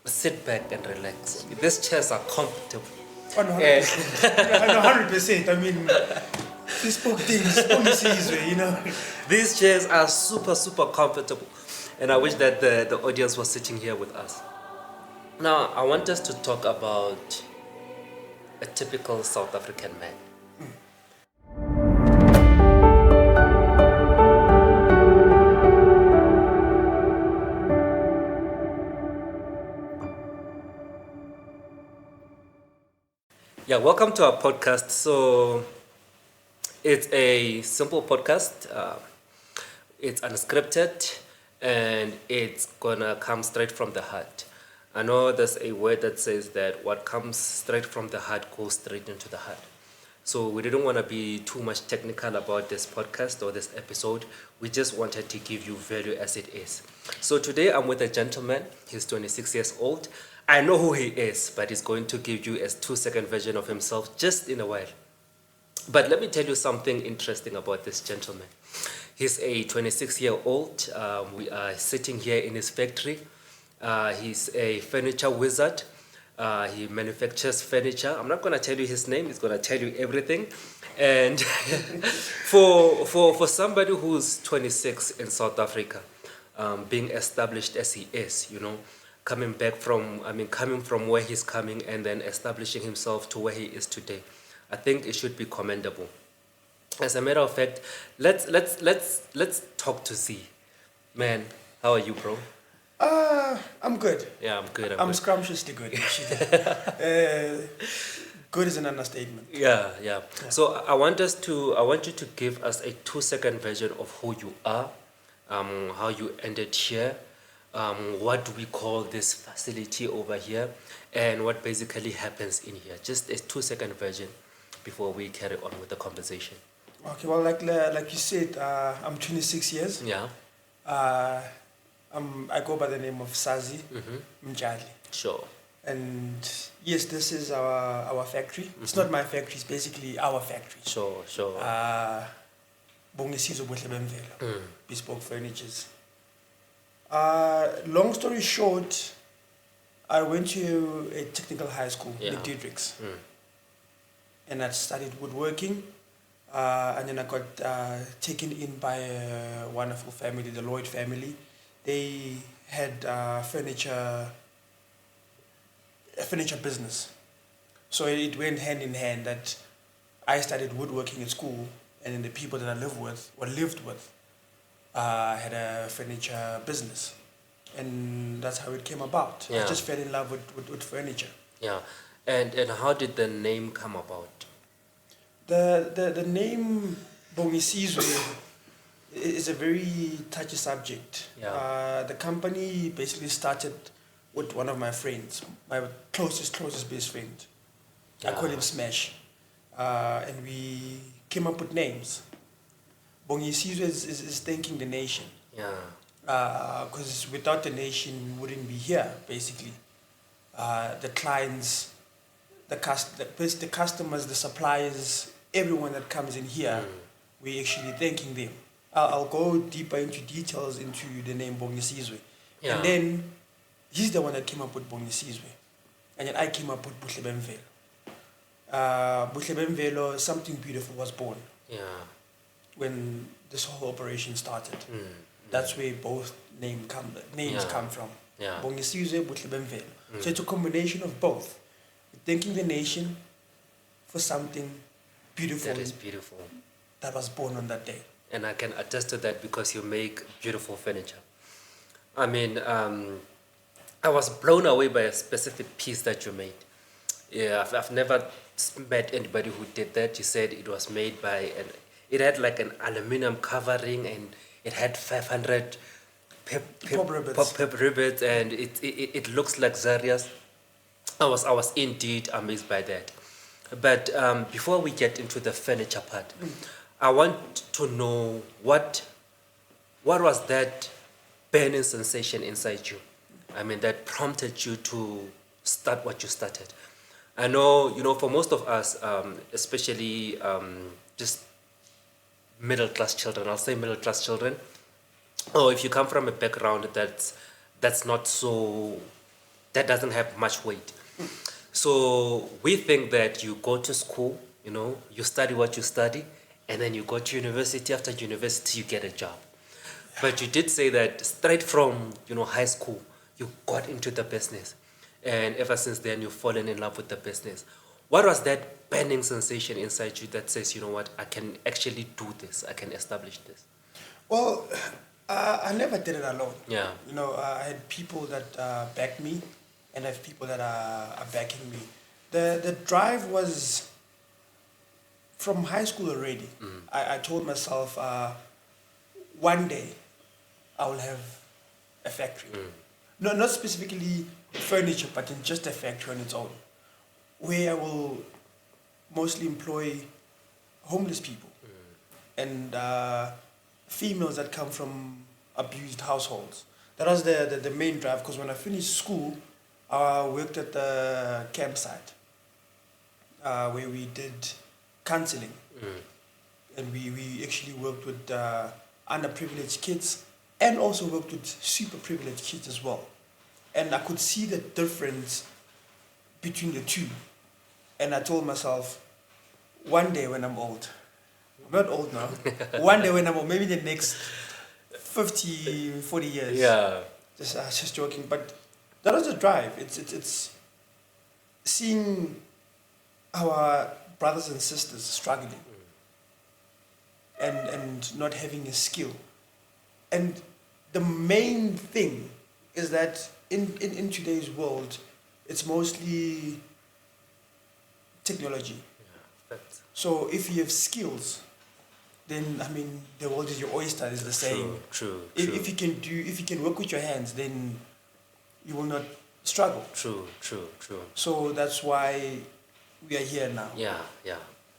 sit back and relax. These chairs are comfortable. 100%. I mean, bespoke things, Bongisizwe. These chairs are super, super comfortable. And I wish that the audience was sitting here with us. Now, I want us to talk about a typical South African man. Yeah, welcome to our podcast. So, it's a simple podcast. It's unscripted, and it's gonna come straight from the heart. I know there's a word that says that what comes straight from the heart goes straight into the heart. So we didn't want to be too much technical about this podcast or this episode. We just wanted to give you value as it is. So today I'm with a gentleman. He's 26 years old. I know who he is, but he's going to give you a 2-second version of himself just in a while. But let me tell you something interesting about this gentleman. He's a 26-year-old. We are sitting here in his factory. He's a furniture wizard. He manufactures furniture. I'm not going to tell you his name. He's going to tell you everything. And for somebody who's 26 in South Africa, being established as he is, coming from where he's coming and then establishing himself to where he is today, I think it should be commendable. As a matter of fact, let's talk to Z. Man, how are you, bro? I'm good. Yeah, I'm good. I'm scrumptiously good. Good is an understatement. Yeah. So I want you to give us a 2-second version of who you are, how you ended here, what do we call this facility over here, and what basically happens in here. Just a 2-second version before we carry on with the conversation. Okay, well, like you said, I'm 26 years. Yeah. I go by the name of Sazi Mjali. Sure. And yes, this is our factory. It's not my factory, it's basically our factory. Sure. Bongisizwe Furniture, bespoke furnitures. Long story short, I went to a technical high school, the Diedrichs. And I studied woodworking. And then I got taken in by a wonderful family, the Lloyd family. They had a furniture business. So it went hand in hand that I started woodworking at school, and then the people that I lived with had a furniture business. And that's how it came about. Yeah. I just fell in love with furniture. Yeah. And how did the name come about? The name Bongisizwe is a very touchy subject. Yeah. The company basically started with one of my friends, my closest best friend. I call him Smash. And we came up with names. Bongisizwe is thanking the nation. Yeah. Because without the nation, we wouldn't be here, basically. The clients, the customers, the suppliers, everyone that comes in here, we actually thanking them. I'll go deeper into details into the name Bongisizwe. Yeah. And then he's the one that came up with Bongisizwe. And then I came up with Buhlebemvelo. Buhlebemvelo, something beautiful was born. Yeah. When this whole operation started. That's where both names come from. Yeah. Bongisizwe, Buhlebemvelo. So it's a combination of both. Thanking the nation for something beautiful. That is beautiful. That was born on that day. And I can attest to that because you make beautiful furniture. I mean, I was blown away by a specific piece that you made. Yeah, I've never met anybody who did that. You said it was made by it had like an aluminum covering and it had 500 pep ribbons and it looks luxurious. I was indeed amazed by that. But before we get into the furniture part, I want to know what was that burning sensation inside you? I mean, that prompted you to start what you started. I know, for most of us, especially just middle-class children, I'll say middle-class children, or if you come from a background that's not so that doesn't have much weight. So we think that you go to school, you study what you study, and then you go to university. After university, you get a job. But you did say that straight from, high school, you got into the business. And ever since then, you've fallen in love with the business. What was that burning sensation inside you that says, you know what, I can actually do this, I can establish this? Well, I never did it alone. Yeah. I had people that backed me, and I have people that are backing me. The drive was from high school already. I told myself, one day I will have a factory. No, not specifically furniture, but in just a factory on its own, where I will mostly employ homeless people and females that come from abused households. That was the main drive, because when I finished school, I worked at the campsite where we did counseling. And we actually worked with underprivileged kids, and also worked with super privileged kids as well. And I could see the difference between the two. And I told myself, one day when I'm old, I'm not old now, one day when I'm old, maybe the next 50, 40 years. Yeah. Just joking, but that was the drive. It's seeing our brothers and sisters struggling and not having a skill. And the main thing is that in today's world, it's mostly technology. Yeah, that's So if you have skills, then the world is your oyster, is the saying. True. If you can work with your hands, then you will not struggle. True. So that's why we are here now. Yeah.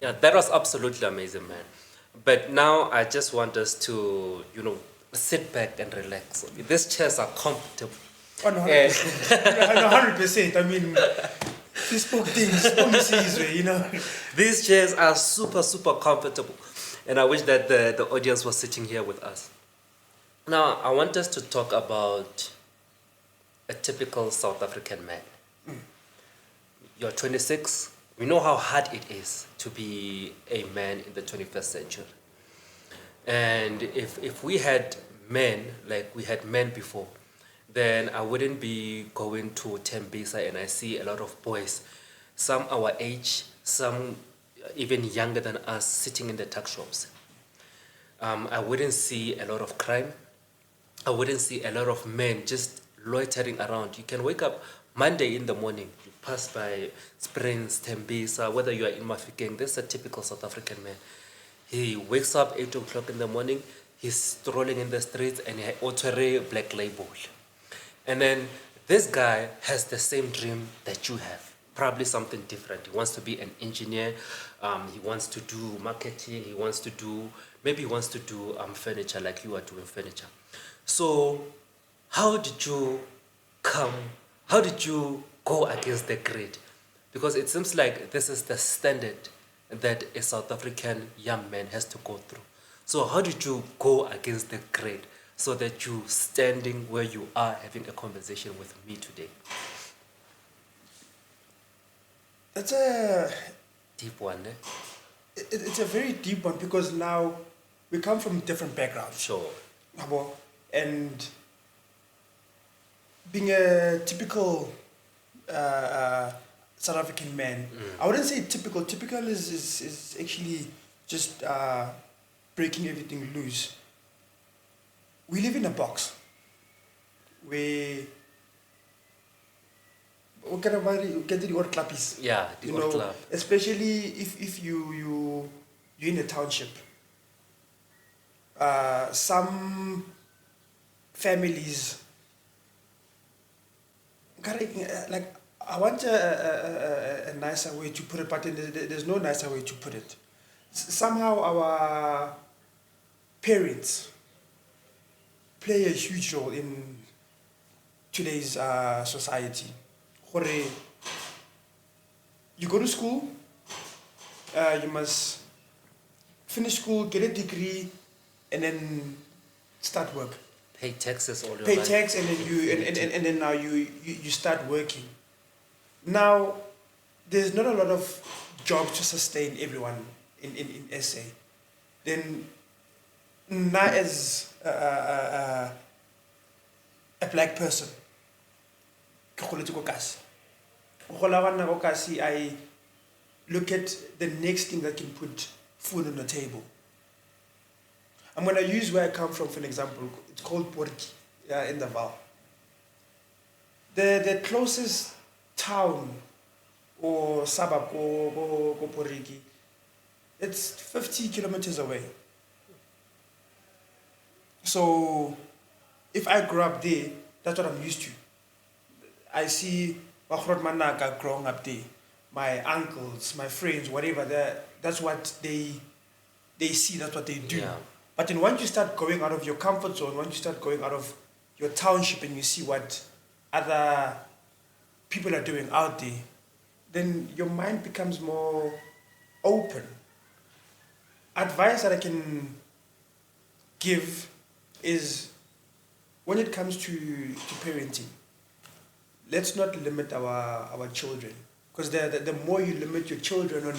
That was absolutely amazing, man. But now I just want us to, sit back and relax. These chairs are comfortable. Oh, no, 100%. He spoke things, Bongisizwe, These chairs are super, super comfortable. And I wish that the audience was sitting here with us. Now, I want us to talk about a typical South African man. You're 26. We know how hard it is to be a man in the 21st century. And if we had men like we had men before, then I wouldn't be going to Tembisa and I see a lot of boys, some our age, some even younger than us, sitting in the tuck shops. I wouldn't see a lot of crime. I wouldn't see a lot of men just loitering around. You can wake up Monday in the morning, you pass by Springs, Tembisa, whether you are in Mafikeng, this is a typical South African man. He wakes up 8 o'clock in the morning, he's strolling in the streets and he Otore Black Label. And then this guy has the same dream that you have, probably something different. He wants to be an engineer, he wants to do marketing, he wants to do furniture like you are doing furniture. So how did you go against the grade? Because it seems like this is the standard that a South African young man has to go through. So how did you go against the grade so that you standing where you are having a conversation with me today? That's a deep one, eh? It's a very deep one, because now we come from different backgrounds. Sure. And being a typical South African man, I wouldn't say typical. Typical is actually just breaking everything loose. We live in a box where we get the odd clappies. Yeah, the odd clap. Especially if you're in a township. Some families, like, I want a nicer way to put it, but there's no nicer way to put it. Somehow our parents play a huge role in today's society. You go to school, you must finish school, get a degree, and then start work. Pay taxes all your pay life. tax, and then and then now you start working. Now, there's not a lot of jobs to sustain everyone in SA. Then, not as a black person, I look at the next thing that can put food on the table. I'm going to use where I come from for an example. It's called Poriki, in the Val. The closest town or suburb or Poriki, it's 50 kilometers away. So if I grow up there, that's what I'm used to. I see Wakrot Manaka growing up there. My uncles, my friends, whatever, that's what they see, that's what they do. Yeah. But then once you start going out of your comfort zone, once you start going out of your township and you see what other people are doing out there, then your mind becomes more open. Advice that I can give is, when it comes to parenting, let's not limit our children. Because the more you limit your children on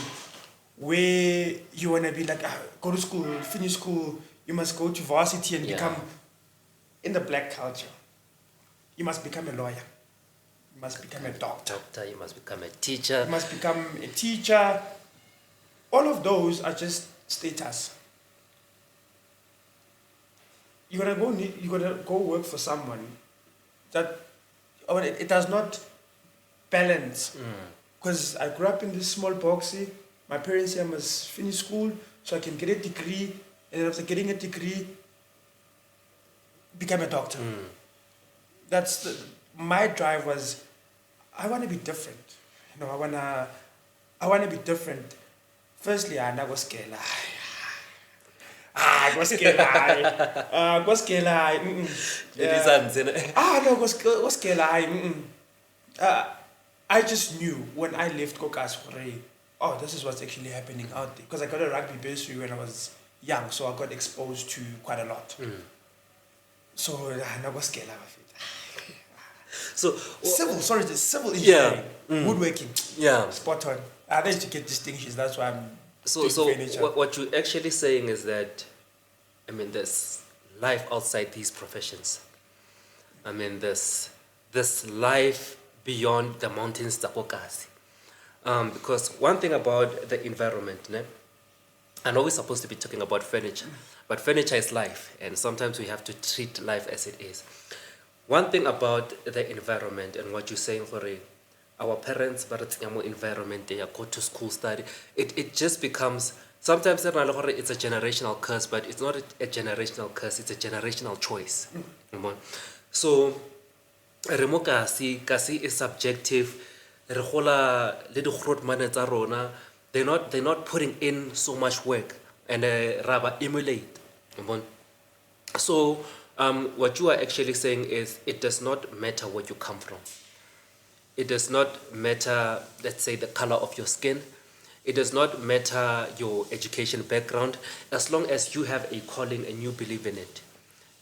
where you want to be, like, go to school, finish school, you must go to varsity and become, in the black culture, you must become a lawyer, you must become a doctor, You must become a teacher. you must become a teacher. All of those are just status. You're gonna go work for someone that, it does not balance. Because I grew up in this small boxy. My parents say I must finish school so I can get a degree, and after getting a degree, become a doctor. My drive was, I want to be different. You know, I wanna be different. Firstly, I was scared. I was scared. Was scared. I just knew when I left Kokas, oh, this is what's actually happening out there. Because I got a rugby bursary when I was young, so I got exposed to quite a lot. So I was scared of it. So civil engineering, woodworking. Yeah. Spot on. I need to get distinctions. That's why I'm. So what you're actually saying is that, I mean, there's life outside these professions. I mean, there's life beyond the mountains, Takokasi. Because one thing about the environment, I know we're supposed to be talking about furniture, but furniture is life, and sometimes we have to treat life as it is. One thing about the environment and what you're saying, our parents, environment, they go to school, study, it just becomes, sometimes it's a generational curse, but it's not a generational curse, it's a generational choice. So, kasi is subjective. They're not putting in so much work and rather emulate. So what you are actually saying is, it does not matter where you come from. It does not matter, let's say, the color of your skin. It does not matter your education background, as long as you have a calling and you believe in it.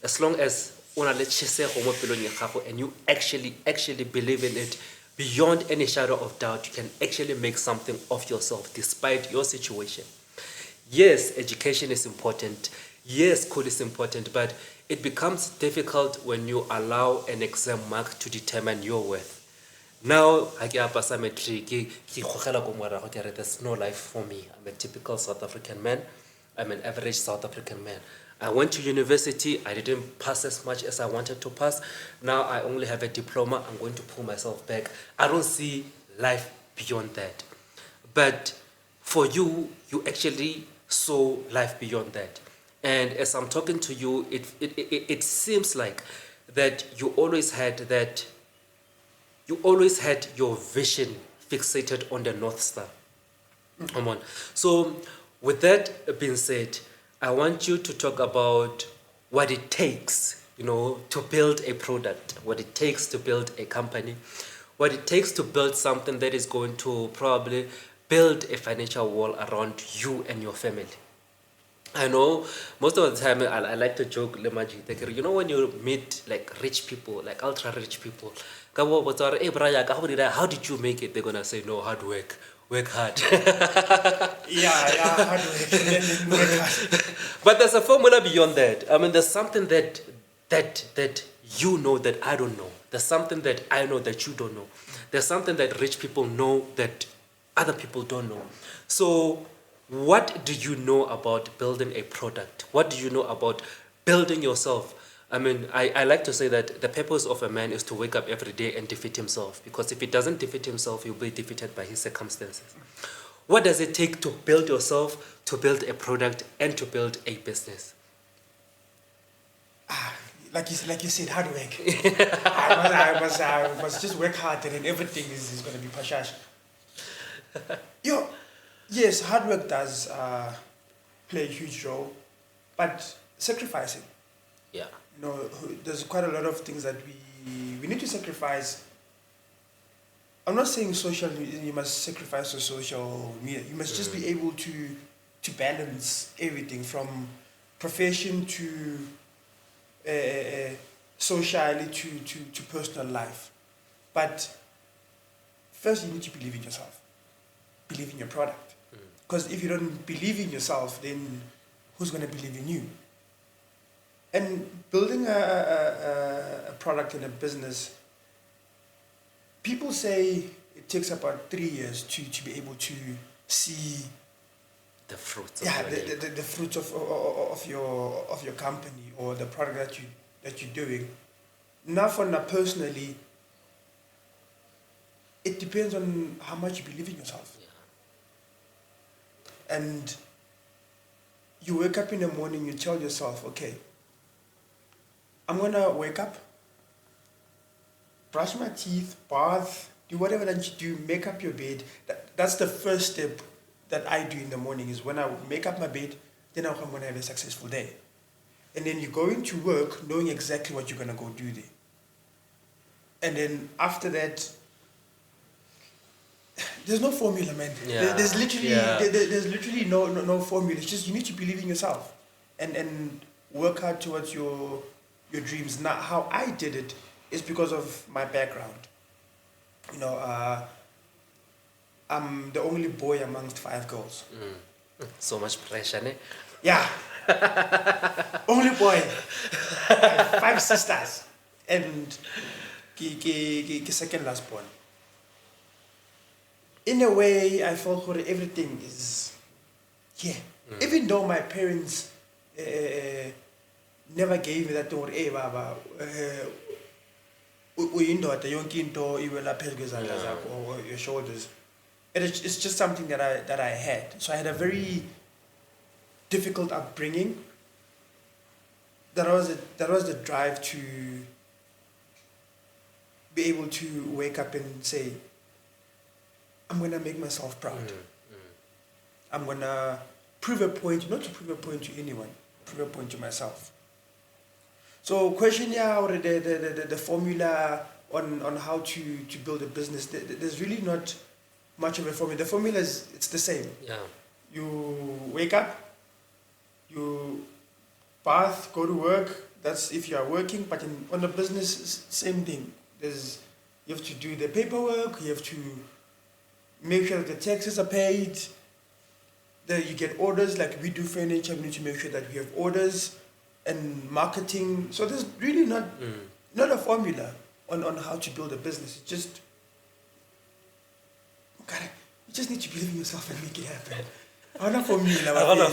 As long as and you actually believe in it, beyond any shadow of doubt, you can actually make something of yourself despite your situation. Yes, education is important. Yes, school is important, but it becomes difficult when you allow an exam mark to determine your worth. Now, there's no life for me. I'm a typical South African man. I'm an average South African man. I went to university. I didn't pass as much as I wanted to pass. Now I only have a diploma. I'm going to pull myself back. I don't see life beyond that. But for you, you actually saw life beyond that. And as I'm talking to you, it seems like that you always had your vision fixated on the North Star. Come on. So with that being said, I want you to talk about what it takes, to build a product, what it takes to build a company, what it takes to build something that is going to probably build a financial wall around you and your family. I know most of the time I like to joke le magic like, you know when you meet like rich people, like ultra rich people, ka bo botsa gore, "Hey brother, how did you make it?" They're gonna say, "No, hard work. Work hard." Yeah, hard work. Work hard. But there's a formula beyond that. I mean, there's something that you know that I don't know. There's something that I know that you don't know. There's something that rich people know that other people don't know. So, what do you know about building a product? What do you know about building yourself? I mean, I like to say that the purpose of a man is to wake up every day and defeat himself. Because if he doesn't defeat himself, he'll be defeated by his circumstances. What does it take to build yourself, to build a product, and to build a business? Like you said, hard work. I must just work hard, and then everything is going to be pashash. Yes, hard work does play a huge role, but sacrificing. Yeah. You know, there's quite a lot of things that we need to sacrifice. I'm not saying social. You must sacrifice your social media. You must just be able to balance everything from profession to socially to personal life. But first, you need to believe in yourself, believe in your product. Because if you don't believe in yourself, then who's going to believe in you? And building a product in a business, people say it takes about 3 years to be able to see the fruits. The fruits of your company or the product that you're doing. Now, for now personally, it depends on how much you believe in yourself. Yeah. And you wake up in the morning, you tell yourself, okay, I'm gonna wake up, brush my teeth, bath, do whatever that you do, make up your bed. That's the first step that I do in the morning, is when I make up my bed, then I'm going to have a successful day. And then you go into work knowing exactly what you're going to go do there. And then after that, there's no formula, man. Yeah. There's literally no formula. It's just you need to believe in yourself and work hard towards your dreams. Now, how I did it is because of my background. You know, I'm the only boy amongst 5 girls. So much pressure, ne? Yeah. Only boy. 5 sisters. And second last born. In a way, I felt for everything is here. Even though my parents never gave me that word, hey, Baba, uyindoda yonke into iwela phezu kwezandla zakho or your shoulders. It's just something that I had. So I had a very difficult upbringing. That was the drive to be able to wake up and say, I'm going to make myself proud. I'm going to prove a point, not to prove a point to anyone, prove a point to myself. So question or the formula on how to build a business, there's really not much of a formula. The formula it's the same. Yeah. You wake up, you bath, go to work. That's if you are working. But on the business, same thing. You have to do the paperwork. You have to make sure that the taxes are paid. That you get orders. Like we do furniture, we need to make sure that we have orders and marketing. So there's really not a formula on how to build a business. It's just you just need to believe in yourself and make it happen. I'm not formula. I'm not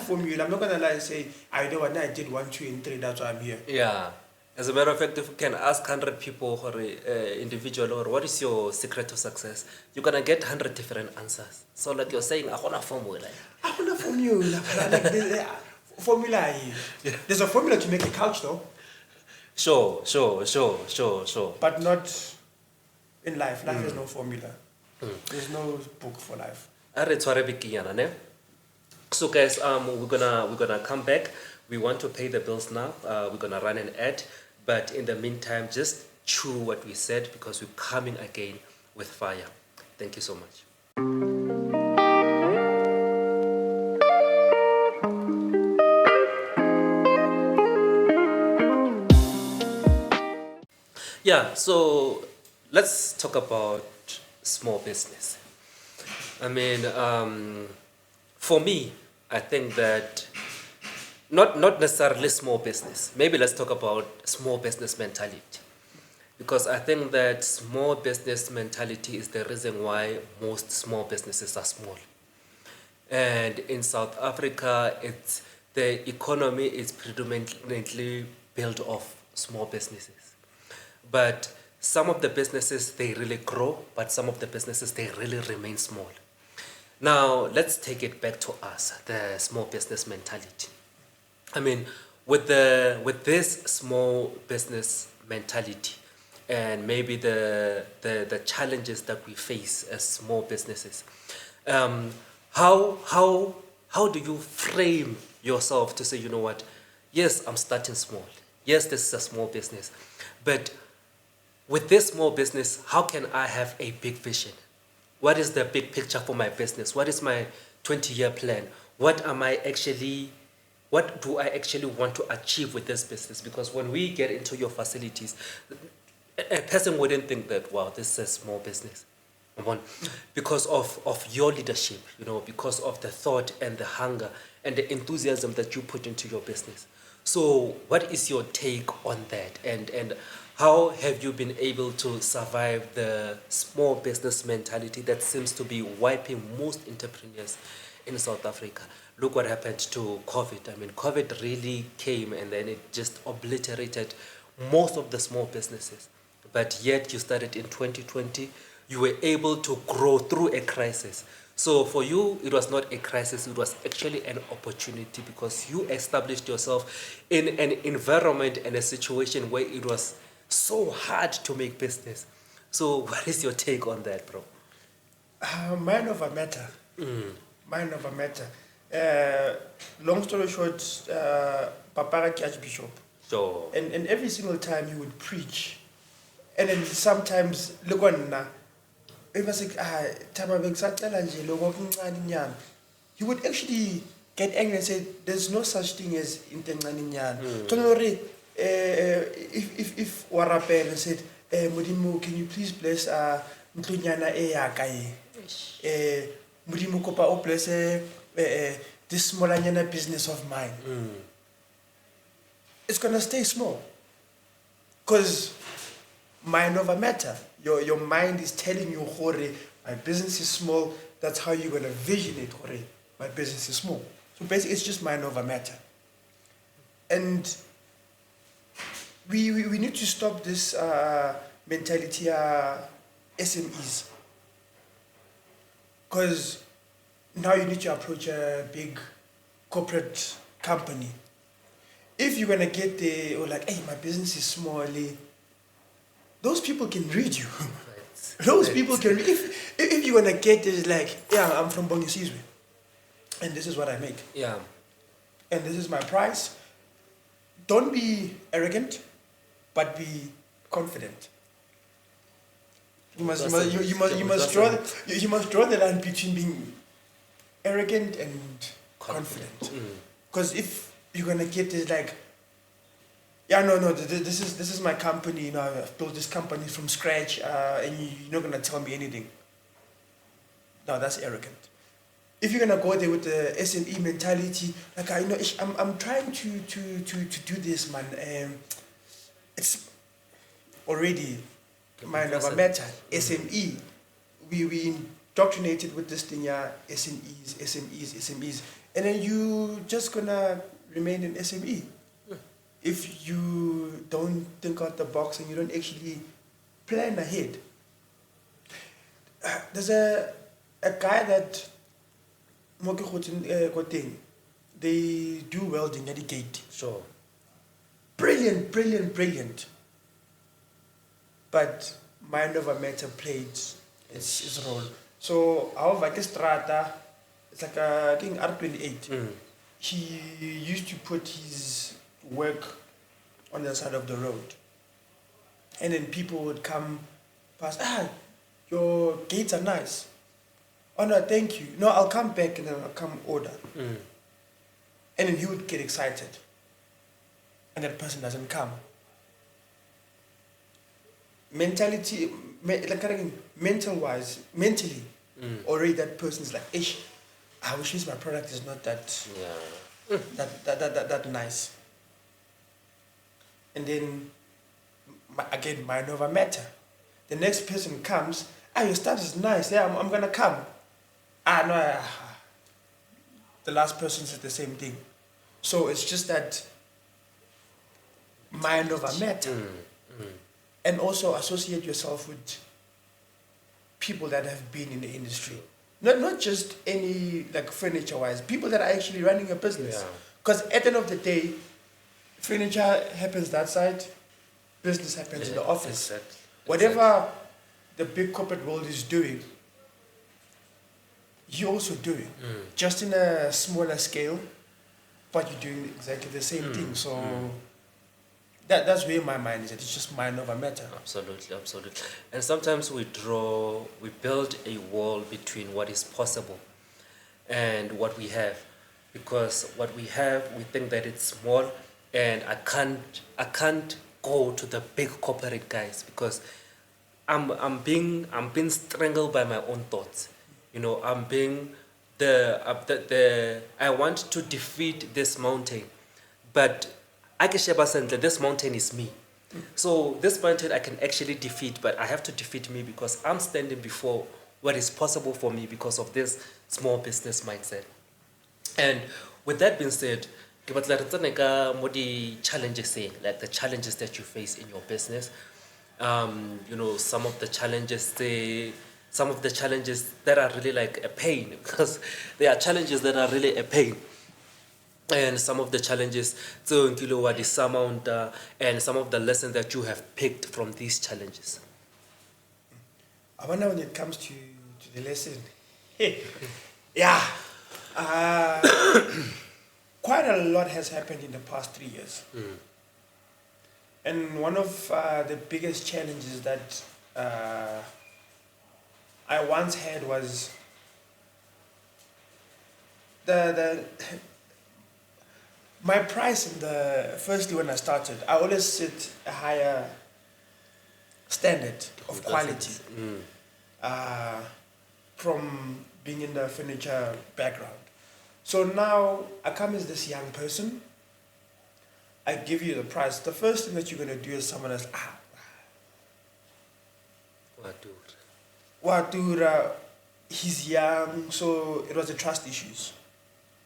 formula. I'm not gonna lie and say I know what I did 1, 2, and 3. That's why I'm here. Yeah. As a matter of fact, if you can ask 100 people or individual, or what is your secret to success, you're gonna get 100 different answers. So like you're saying, I want a formula. I want a formula. Formula. There's a formula to make a couch, though. Sure. But not in life. Life has no formula. There's no book for life. So guys, we're gonna come back. We want to pay the bills now. We're gonna run an ad, but in the meantime, just chew what we said because we're coming again with fire. Thank you so much. Yeah, so let's talk about small business. I mean, for me, I think that not necessarily small business. Maybe let's talk about small business mentality. Because I think that small business mentality is the reason why most small businesses are small. And in South Africa, it's the economy is predominantly built off small businesses. But some of the businesses they really grow, but some of the businesses they really remain small. Now let's take it back to us, the small business mentality. I mean, with this small business mentality, and maybe the challenges that we face as small businesses, um, how do you frame yourself to say, you know what, yes, I'm starting small. Yes, this is a small business, but with this small business, how can I have a big vision? What is the big picture for my business? What is my 20-year plan? What do I actually want to achieve with this business? Because when we get into your facilities, a person wouldn't think that, wow, this is a small business. One, because of your leadership, because of the thought and the hunger and the enthusiasm that you put into your business. So what is your take on that? And how have you been able to survive the small business mentality that seems to be wiping most entrepreneurs in South Africa? Look what happened to COVID. I mean, COVID really came and then it just obliterated most of the small businesses. But yet you started in 2020, you were able to grow through a crisis. So for you, it was not a crisis, it was actually an opportunity because you established yourself in an environment and a situation where it was so hard to make business. So what is your take on that, bro? Mind over matter. Mind over matter. Long story short, Papa Archbishop. So And every single time he would preach, and then sometimes look on now. It was like he would actually get angry and say, "There's no such thing as intenganinyana." If Warapel said, "Mudimu, can you please bless Mtunyana Eyakaye? Mudimu kopa o bless this smallanyana business of mine." It's gonna stay small, cause mind over matter. Your mind is telling you, "Hore, my business is small." That's how you're gonna vision it. "Hore, my business is small." So basically, it's just mind over matter. And we need to stop this mentality SMEs, because now you need to approach a big corporate company. If you're gonna get there, or like, "Hey, my business is small," those people can read you. Those people can read. If you're gonna get this, like, "Yeah, I'm from Bongisizwe, and this is what I make. yeah, And this is my price." Don't be arrogant, but be confident. You must draw the line between being arrogant and confident. Because if you're gonna get this, like, "Yeah, no, this is my company. I've built this company from scratch, and you're not gonna tell me anything." No, that's arrogant. If you're gonna go there with the SME mentality, like, I'm trying to do this, man. It's already mind over matter. SME, we indoctrinated with this thing, yeah, SMEs, and then you just gonna remain an SME. If you don't think out the box and you don't actually plan ahead. There's a guy that they do welding at the gate. sure. Brilliant. But mind over matter played its role. So however, Strata, it's like I think R28. He used to put his work on the side of the road, and then people would come past. Your gates are nice. "Oh no, thank you. No, I'll come back and then I'll come order." And then he would get excited, and that person doesn't come. mentality, mentally, already that person is like, ish, I wish my product is not that, that nice. And then, again, mind over matter. The next person comes, your stuff is nice, yeah, I'm gonna come. No, the last person said the same thing. So it's just that mind over matter. And also associate yourself with people that have been in the industry. Not just any, like, furniture-wise, people that are actually running a business. Because at the end of the day, furniture happens that side, business happens in the office. Whatever the big corporate world is doing, you're also doing. Just in a smaller scale, but you're doing exactly the same thing. So that's where my mind is at. It's just mind over matter. Absolutely. And sometimes we build a wall between what is possible and what we have. Because what we have, we think that it's small, and I can't go to the big corporate guys because I'm being strangled by my own thoughts. You know, I'm being I want to defeat this mountain, but this mountain is me. So this mountain I can actually defeat, but I have to defeat me because I'm standing before what is possible for me because of this small business mindset. And with that being said, challenges, like the challenges that you face in your business. Some of the challenges that are really like a pain, because there are challenges that are really a pain. And some of the challenges, and some of the lessons that you have picked from these challenges. I wonder when it comes to the lesson. Quite a lot has happened in the past 3 years. And one of the biggest challenges that I once had was my price firstly when I started, I always set a higher standard of quality from being in the furniture background. So now I come as this young person, I give you the price. The first thing that you're going to do is someone else, Watura, he's young, so it was the trust issues.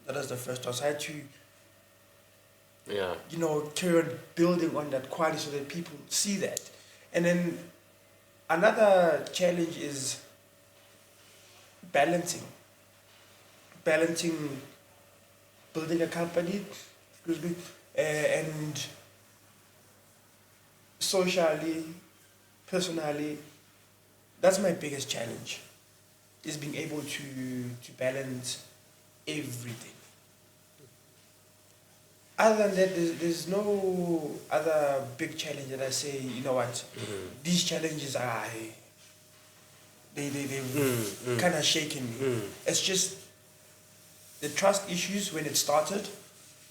That was the first one. So I had to carry on building on that quality so that people see that. And then another challenge is balancing building a company, and socially, personally. That's my biggest challenge, is being able to balance everything. Other than that, there's no other big challenge that I say, you know what, these challenges are, they've kind of shaken me. It's just the trust issues when it started,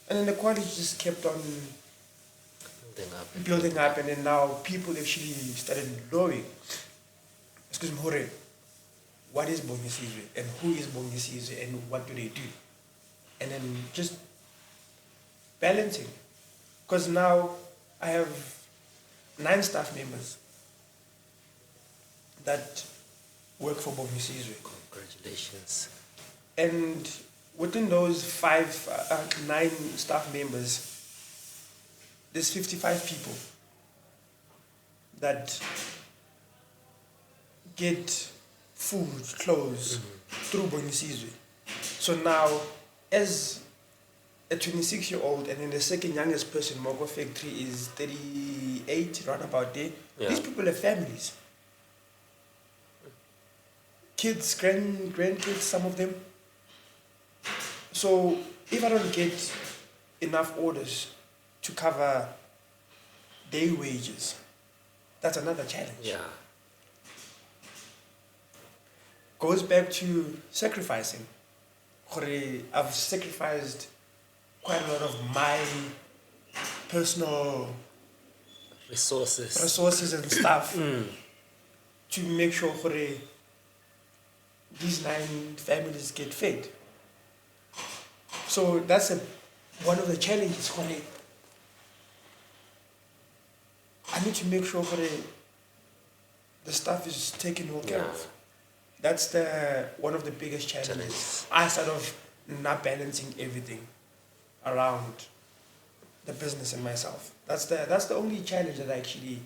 and then the quality just kept on building up, and then now people actually started knowing, excuse me, what is Bongisizwe, and who is Bongisizwe, and what do they do? And then just balancing. Because now I have 9 staff members that work for Bongisizwe. Congratulations. And within those 9 staff members, there's 55 people that get food, clothes through Bongisizwe. So now, as a 26-year-old, and then the second youngest person, Mogo Factory, is 38, round about there. These people have families. Kids, grandkids, some of them. So if I don't get enough orders to cover their wages, that's another challenge. Goes back to sacrificing. I've sacrificed quite a lot of my personal resources and stuff to make sure these 9 families get fed. So that's one of the challenges. I need to make sure the stuff is taken well care of. That's one of the biggest challenges. Outside of not balancing everything around the business and myself. That's the only challenge that I actually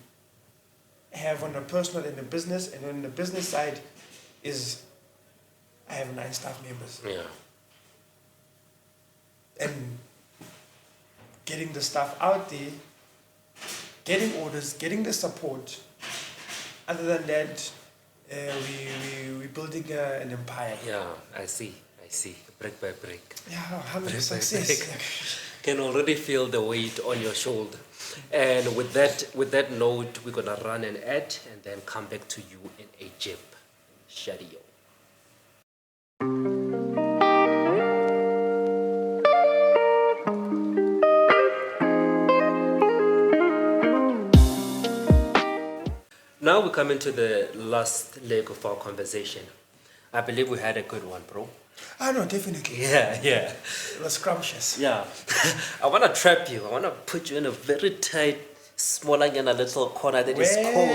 have on the personal and the business. And on the business side is I have 9 staff members. Yeah. And getting the stuff out there, getting orders, getting the support. Other than that, we're building an empire. Yeah, I see. Brick by brick. Yeah, hungry success. Can already feel the weight on your shoulder. And with that note, we're gonna run an ad and then come back to you in a jib. Shadio. Now we come into the last leg of our conversation. I believe we had a good one, bro. No, definitely. Yeah. It was scrumptious. Yeah. I want to trap you. I want to put you in a very tight, smaller than a little corner that is cold.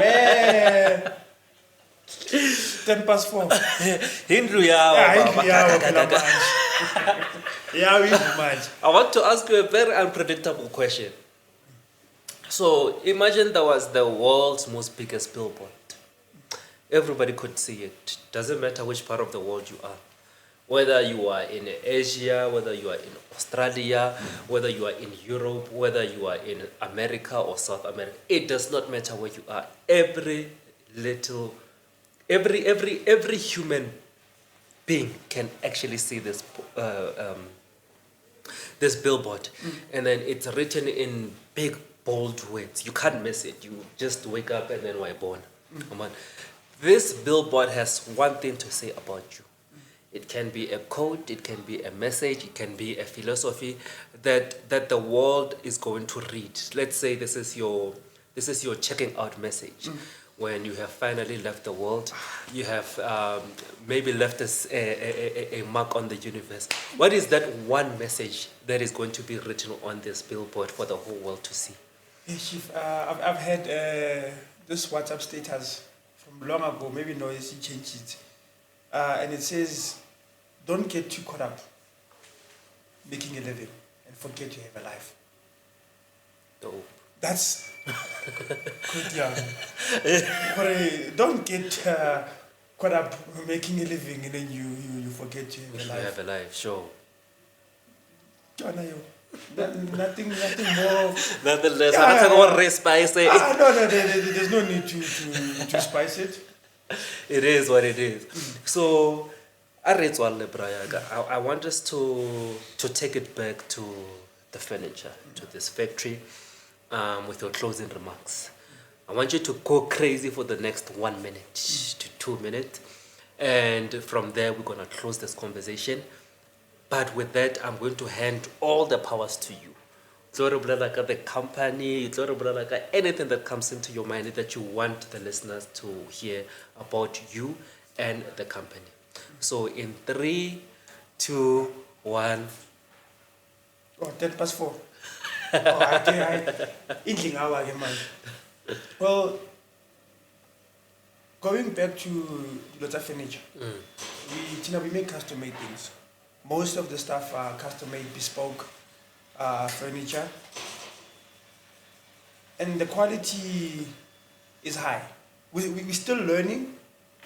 Where? 4:10. Hindu I want to ask you a very unpredictable question. So imagine there was the world's most biggest billboard. Everybody could see it. Doesn't matter which part of the world you are. Whether you are in Asia, whether you are in Australia, whether you are in Europe, whether you are in America or South America. It does not matter where you are. Every human being can actually see this billboard. And then it's written in big, bold words. You can't miss it. You just wake up and then we're born. Come on. This billboard has one thing to say about you. It can be a quote, it can be a message, it can be a philosophy that the world is going to read. Let's say this is your checking out message. When you have finally left the world, you have maybe left a mark on the universe. What is that one message that is going to be written on this billboard for the whole world to see? Hey, Chief, I've had this WhatsApp status from long ago, maybe no, he changed it. And it says, don't get too caught up making a living and forget you have a life. Dope. That's good, yeah. Don't get caught up making a living and then you forget you have a life. You have a life, sure. Nothing more. Nothing less. Nothing more spice. No, there's no need to spice it. It is what it is. So, I want us to take it back to the furniture, to this factory, with your closing remarks. I want you to go crazy for the next 1 minute to 2 minutes. And from there, we're going to close this conversation. But with that, I'm going to hand all the powers to you. The company, anything that comes into your mind that you want the listeners to hear about you and the company. So in 3, 2, 1. 4:10. Well, going back to Lotsa Furniture, we make custom-made things. Most of the stuff are custom-made, bespoke furniture. And the quality is high. We're still learning.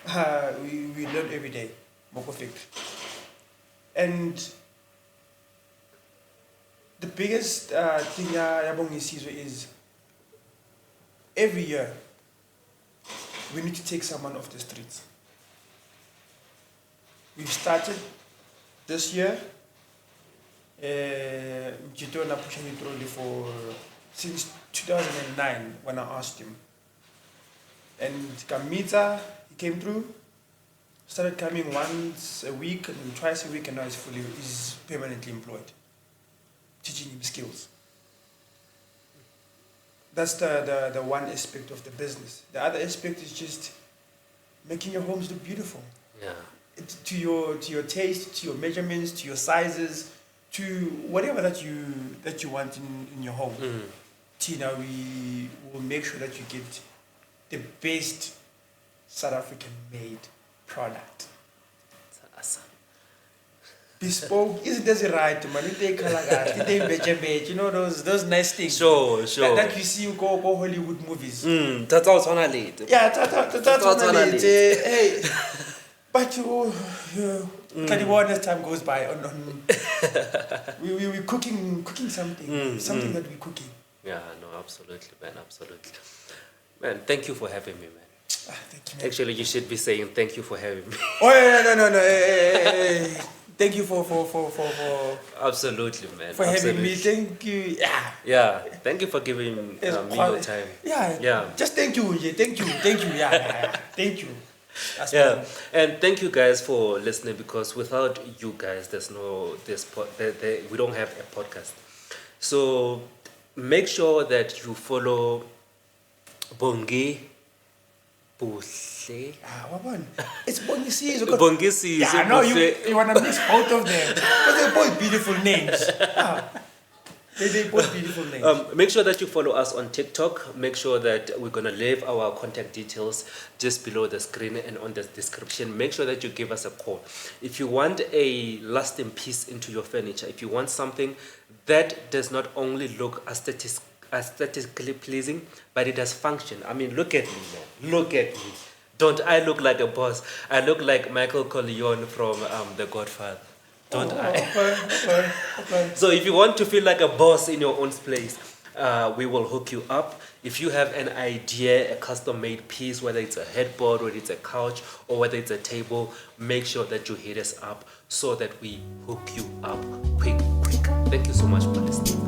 We learn every day. And the biggest thing Bongisizwe is every year we need to take someone off the streets. We've started this year, Jito na pushing for since 2009 when I asked him. And Kamita, he came through, started coming once a week and twice a week, and now he's permanently employed, teaching him skills. That's the one aspect of the business. The other aspect is just making your homes look beautiful. Yeah. To your taste, to your measurements, to your sizes, to whatever that you want in your home. Tina, we will make sure that you get the best South African made product. Awesome. Bespoke, is it right, man? It take color, you know those nice things. Sure. That you see you go Hollywood movies. That's also on a lead. Yeah, that's on a lead. Hey, but as time goes by, we're cooking something that we're cooking. Yeah, no, absolutely, man, absolutely. Man, thank you for having me, man. Thank you, man. Actually, you should be saying thank you for having me. Oh, yeah, no. Hey. Thank you for absolutely, man. For having me. Thank you. Yeah. Thank you for giving me your time. Yeah. Just thank you. Thank you. Yeah. Thank you. That's yeah. And thank you guys for listening, because without you guys, we don't have a podcast. So make sure that you follow Bongi Buhle. It's Bongisizwe. Bongisizwe. Yeah, no, you want to mix both of them, because they're both beautiful names. They're both beautiful names. Make sure that you follow us on TikTok. Make sure that we're going to leave our contact details just below the screen and on the description. Make sure that you give us a call. If you want a lasting piece into your furniture, if you want something that does not only look aesthetically pleasing, but it does function. I mean, look at me, man. Look at me. Don't I look like a boss? I look like Michael Corleone from The Godfather. Don't I? Okay. So if you want to feel like a boss in your own place, we will hook you up. If you have an idea, a custom-made piece, whether it's a headboard, whether it's a couch, or whether it's a table, make sure that you hit us up so that we hook you up quick. Thank you so much for listening.